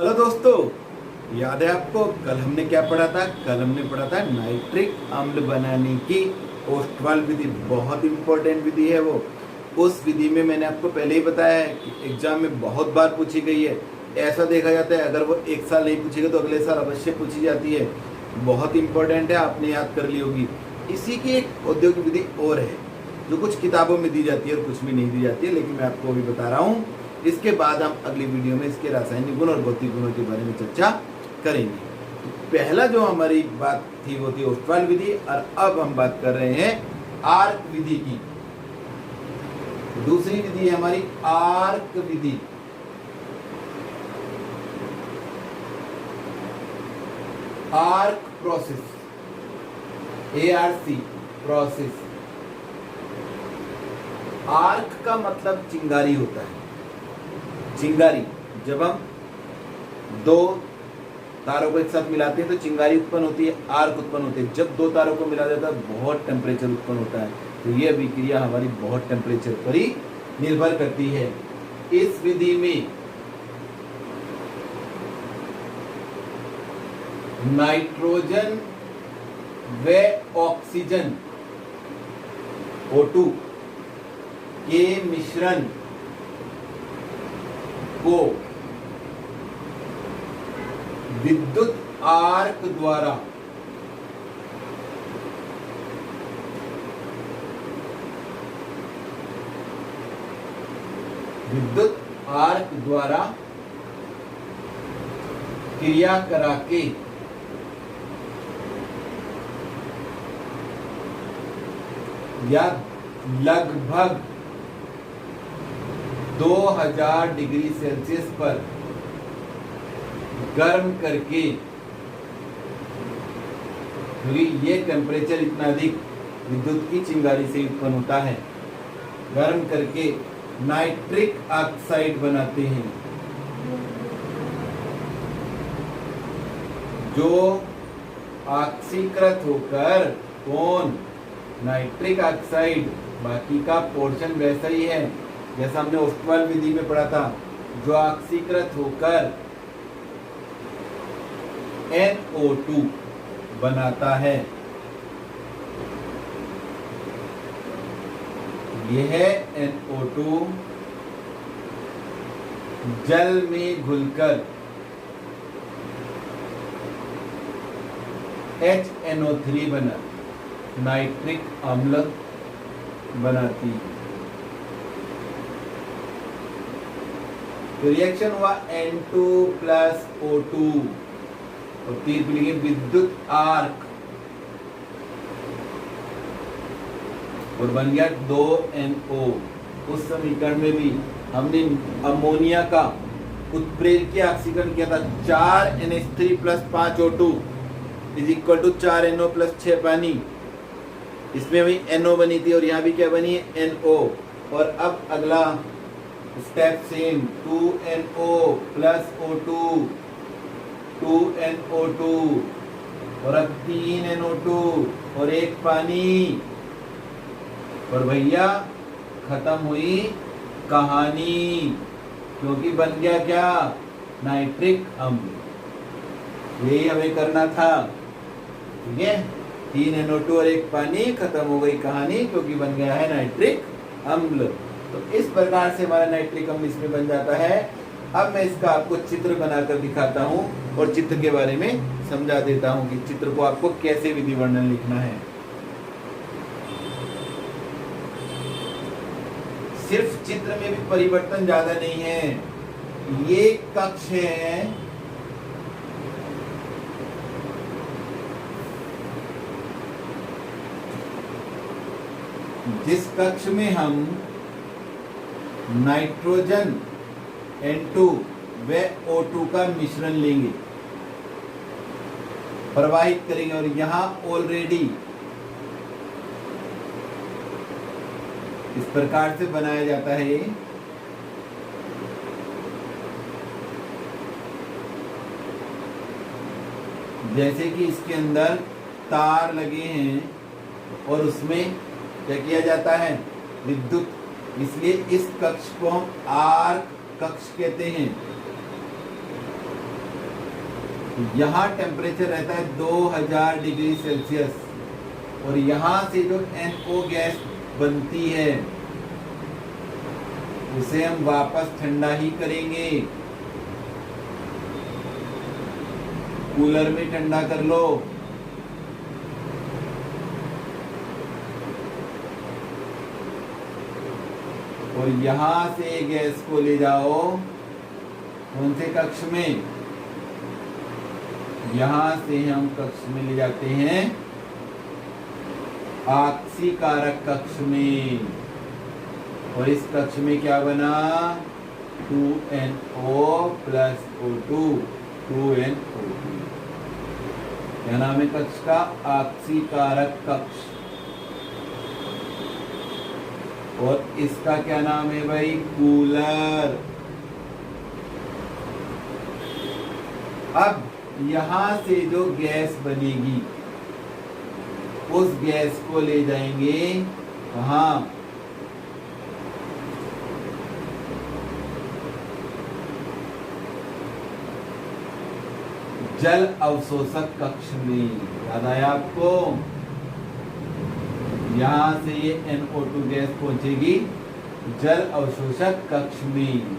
Hello दोस्तों, याद है आपको कल हमने क्या पढ़ा था? कल हमने पढ़ा था नाइट्रिक अम्ल बनाने की ओस्टवाल विधि। बहुत इंपॉर्टेंट विधि है वो। उस विधि में मैंने आपको पहले ही बताया है कि एग्जाम में बहुत बार पूछी गई है। ऐसा देखा जाता है अगर वो एक साल नहीं पूछी गई तो अगले साल अवश्य पूछी जाती है। बहुत इंपॉर्टेंट है, आपने याद कर ली होगी। इसी की एक औद्योगिक विधि और है जो कुछ किताबों में दी जाती है और कुछ में नहीं दी जाती है, लेकिन मैं आपको अभी बता रहा हूँ। इसके बाद हम अगली वीडियो में इसके रासायनिक गुण और भौतिक गुणों के बारे में चर्चा करेंगे। पहला जो हमारी बात थी वो थी ओस्टवाल विधि, और अब हम बात कर रहे हैं आर्क विधि की। दूसरी विधि है हमारी आर्क विधि। Arc process, ARC process. Arc का मतलब चिंगारी होता है। चिंगारी, जब हम दो तारों को एक साथ मिलाते हैं तो चिंगारी उत्पन्न होती है, आर्क उत्पन्न होती है। जब दो तारों को मिला जाता है बहुत टेम्परेचर उत्पन्न होता है। तो यह अभिक्रिया हमारी बहुत टेम्परेचर पर ही निर्भर करती है। इस विधि में नाइट्रोजन व ऑक्सीजन O2 के मिश्रण को विद्युत आर्क द्वारा क्रिया करा के या लगभग 2000 डिग्री सेल्सियस पर गर्म करके, क्योंकि ये टेम्परेचर इतना अधिक विद्युत की चिंगारी से उत्पन्न होता है, गर्म करके नाइट्रिक ऑक्साइड बनाते हैं, जो ऑक्सीकृत होकर कौन? Nitric oxide. बाकी का पोर्शन वैसा ही है जैसा हमने ओस्टवाल विधि में पढ़ा था, जो ऑक्सीकृत होकर NO2 बनाता है। यह NO2 जल में घुलकर HNO3 बना नाइट्रिक अम्ल बनाती है। तो रिएक्शन हुआ N2 प्लस O2 और तीर पे लिखे विद्युत आर्क, और बन गया 2NO। उस समीकरण में भी हमने अमोनिया का उत्प्रेरकीय ऑक्सीकरण किया था। 4NH3 plus 5O2 is equal to 4NO plus 6 पानी। इसमें भी NO बनी थी और यहाँ भी क्या बनी है? NO। और अब अगला step same, 2NO plus O2, 2NO2 और अब 3NO2 और एक पानी। और भैया खत्म हुई कहानी, क्योंकि बन गया क्या? नाइट्रिक अम्ल। यही हमें करना था, ठीक है? 3NO2 और एक पानी, खत्म हो गई कहानी, क्योंकि बन गया है नाइट्रिक अम्ल। तो इस प्रकार से हमारा नाइट्रिक अम्ल इसमें बन जाता है। अब मैं इसका आपको चित्र बनाकर दिखाता हूँ और चित्र के बारे में समझा देता हूँ कि चित्र को आपको कैसे विधि वर्णन लिखना है। सिर्फ चित्र में भी परिवर्तन ज्यादा नहीं है। ये कक्ष है, जिस कक्ष में हम नाइट्रोजन N2 व O2 का मिश्रण लेंगे, प्रवाहित करेंगे, और यहां ऑलरेडी इस प्रकार से बनाया जाता है ये। जैसे कि इसके अंदर तार लगे हैं और उसमें क्या किया जाता है? विद्युत। इसलिए इस कक्ष को हम आर्क कक्ष कहते हैं। यहाँ टेम्परेचर रहता है 2000 डिग्री सेल्सियस और यहाँ से जो NO गैस बनती है उसे हम वापस ठंडा ही करेंगे। कूलर में ठंडा कर लो। और यहां से गैस को ले जाओ कौन से कक्ष में? यहां से हम कक्ष में ले जाते हैं ऑक्सीकारक कक्ष में। और इस कक्ष में क्या बना? 2NO plus O2, 2NO2। क्या नाम है कक्ष का? ऑक्सीकारक कक्ष। और इसका क्या नाम है भाई? कूलर। अब यहां से जो गैस बनेगी उस गैस को ले जाएंगे कहां? जल अवशोषक कक्ष में। याद आया आपको? यहां से ये NO2 गैस पहुंचेगी जल अवशोषक कक्ष में,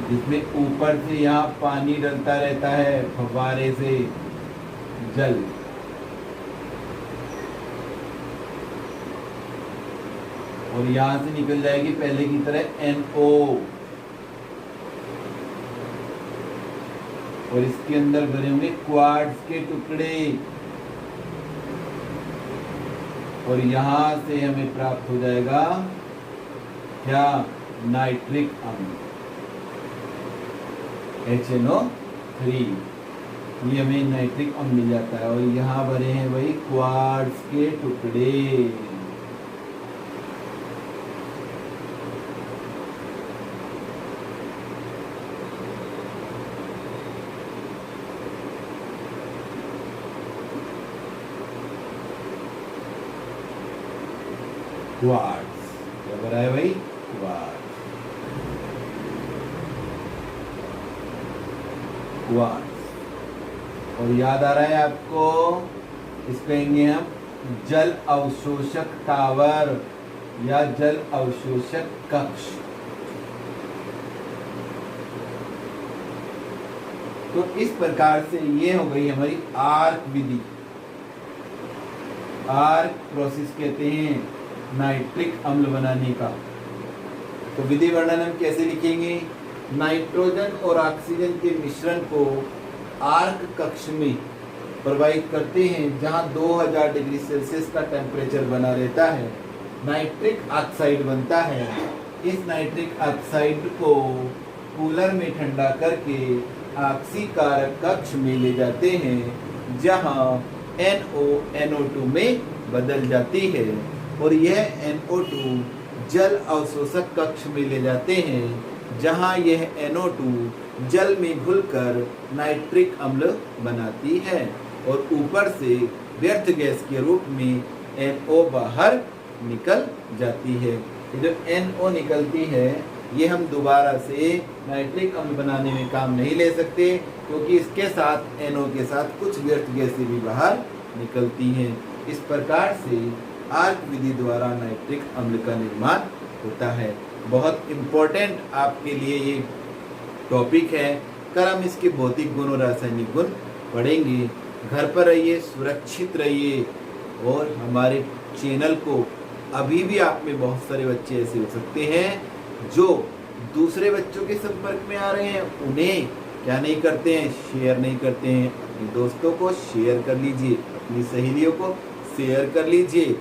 जिसमें ऊपर से यहाँ पानी डलता रहता है फव्वारे से जल। और यहां से निकल जाएगी पहले की तरह NO। और इसके अंदर भरे होंगे क्वार्ट्ज के टुकड़े। और यहां से हमें प्राप्त हो जाएगा क्या? नाइट्रिक अम्ल, HNO3। ये हमें नाइट्रिक अम्ल मिल जाता है। और यहाँ भरे हैं वही क्वार्ट्ज के टुकड़े। क्वार्ट्ज क्या भरा है भाई? क्वार्ट्ज। क्वार्ट्ज। और याद आ रहा है आपको? इस कहेंगे हम जल अवशोषक टावर या जल अवशोषक कक्ष। तो इस प्रकार से ये हो गई हमारी आर्क विधि। आर्क प्रोसेस कहते हैं नाइट्रिक अम्ल बनाने का। तो विधि वर्णन हम कैसे लिखेंगे? नाइट्रोजन और ऑक्सीजन के मिश्रण को आर्क कक्ष में प्रवाहित करते हैं जहां 2000 डिग्री सेल्सियस का टेम्परेचर बना रहता है। नाइट्रिक ऑक्साइड बनता है। इस नाइट्रिक ऑक्साइड को कूलर में ठंडा करके ऑक्सीकारक कक्ष में ले जाते हैं जहां NO NO2 में बदल जाती है। और यह NO2 जल अवशोषक कक्ष में ले जाते हैं जहां यह NO2 जल में घुलकर नाइट्रिक अम्ल बनाती है और ऊपर से व्यर्थ गैस के रूप में NO बाहर निकल जाती है। ये जो NO निकलती है ये हम दोबारा से नाइट्रिक अम्ल बनाने में काम नहीं ले सकते, क्योंकि इसके साथ NO के साथ कुछ व्यर्थ गैसें भी बाहर निकलती हैं। इस प्रकार से आर्क विधि द्वारा नाइट्रिक अम्ल का निर्माण होता है। बहुत इम्पोर्टेंट आपके लिए ये टॉपिक है। कल हम इसके भौतिक गुण और रासायनिक गुण पढ़ेंगे। घर पर रहिए, सुरक्षित रहिए। और हमारे चैनल को अभी भी आप में बहुत सारे बच्चे ऐसे हो सकते हैं जो दूसरे बच्चों के संपर्क में आ रहे हैं, उन्हें क्या नहीं करते हैं? शेयर नहीं करते हैं। अपने दोस्तों को शेयर कर लीजिए, अपनी सहेलियों को शेयर कर लीजिए।